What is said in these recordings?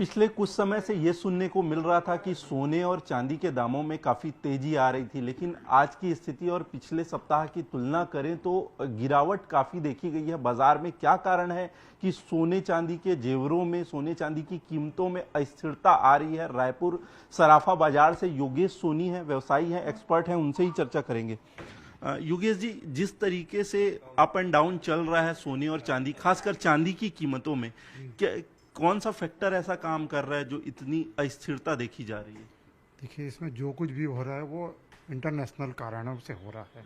पिछले कुछ समय से ये सुनने को मिल रहा था कि सोने और चांदी के दामों में काफ़ी तेजी आ रही थी, लेकिन आज की स्थिति और पिछले सप्ताह की तुलना करें तो गिरावट काफ़ी देखी गई है बाजार में। क्या कारण है कि सोने चांदी के जेवरों में, सोने चांदी की कीमतों में अस्थिरता आ रही है? रायपुर सराफा बाजार से योगेश सोनी है, व्यवसायी है, एक्सपर्ट हैं, उनसे ही चर्चा करेंगे। योगेश जी, जिस तरीके से अप एंड डाउन चल रहा है सोने और चांदी, खासकर चांदी की कीमतों में, क्या कौन सा फैक्टर ऐसा काम कर रहा है जो इतनी अस्थिरता देखी जा रही है? देखिए, इसमें जो कुछ भी हो रहा है वो इंटरनेशनल कारणों से हो रहा है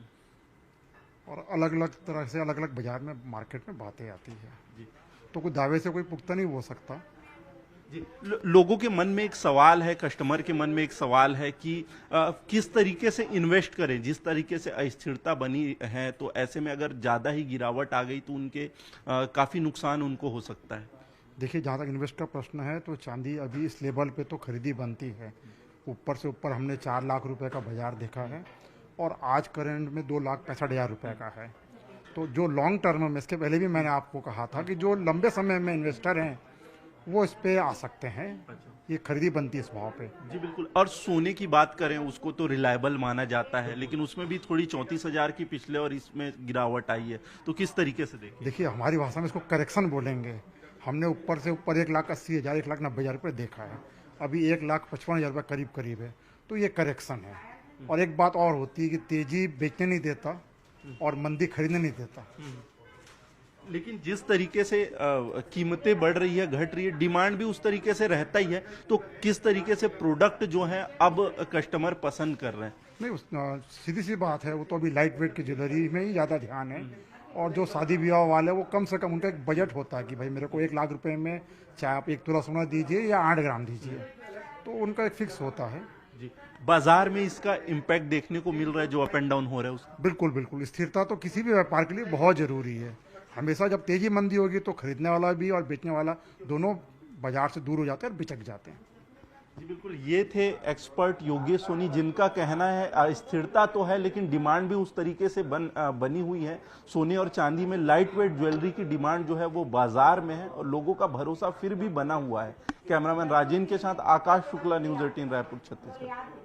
और अलग अलग तरह से अलग अलग बाजार में, मार्केट में बातें आती है जी तो कोई दावे से कोई पुख्ता नहीं हो सकता। जी। लोगों के मन में एक सवाल है, कस्टमर के मन में एक सवाल है कि किस तरीके से इन्वेस्ट करें। जिस तरीके से अस्थिरता बनी है तो ऐसे में अगर ज़्यादा ही गिरावट आ गई तो उनके काफ़ी नुकसान उनको हो सकता है। देखिए, जहाँ तक इन्वेस्ट का प्रश्न है तो चांदी अभी इस लेवल पे तो खरीदी बनती है। ऊपर से ऊपर हमने 4 लाख रुपए का बाजार देखा है और आज करंट में 2,65,000 रुपए का है। तो जो लॉन्ग टर्म में, इसके पहले भी मैंने आपको कहा था कि जो लंबे समय में इन्वेस्टर हैं वो इस पे आ सकते हैं। ये खरीदी बनती है इस भाव पे। जी बिल्कुल। और सोने की बात करें, उसको तो रिलायबल माना जाता है, लेकिन उसमें भी थोड़ी 34,000 की पिछले और इसमें गिरावट आई है, तो किस तरीके से देखें? देखिए, हमारी भाषा में इसको करेक्शन बोलेंगे। हमने ऊपर से ऊपर 1,80,000, 1,90,000 रुपये देखा है। अभी 1,55,000 रुपये करीब करीब है, तो ये करेक्शन है। और एक बात और होती है कि तेजी बेचने नहीं देता और मंदी खरीदने नहीं देता। लेकिन जिस तरीके से कीमतें बढ़ रही है, घट रही है, डिमांड भी उस तरीके से रहता ही है, तो किस तरीके से प्रोडक्ट जो है अब कस्टमर पसंद कर रहे हैं? नहीं, सीधी सी बात है, वो तो अभी लाइट वेट की ज्वेलरी में ही ज़्यादा ध्यान है। और जो शादी ब्याह वाले, वो कम से कम उनका एक बजट होता है कि भाई मेरे को 1 लाख रुपए में चाहे आप 1 तोला सोना दीजिए या 8 ग्राम दीजिए, तो उनका एक फिक्स होता है। जी। बाजार में इसका इम्पैक्ट देखने को मिल रहा है जो अप एंड डाउन हो रहा है उसका? बिल्कुल बिल्कुल, स्थिरता तो किसी भी व्यापार के लिए बहुत ज़रूरी है। हमेशा जब तेजी मंदी होगी तो खरीदने वाला भी और बेचने वाला दोनों बाजार से दूर हो जाते हैं और बिचक जाते हैं। जी बिल्कुल। ये थे एक्सपर्ट योगेश सोनी, जिनका कहना है स्थिरता तो है लेकिन डिमांड भी उस तरीके से बनी हुई है। सोने और चांदी में लाइट वेट ज्वेलरी की डिमांड जो है वो बाजार में है और लोगों का भरोसा फिर भी बना हुआ है। कैमरामैन राजेंद्र के साथ आकाश शुक्ला, न्यूज़ 18 रायपुर, छत्तीसगढ़।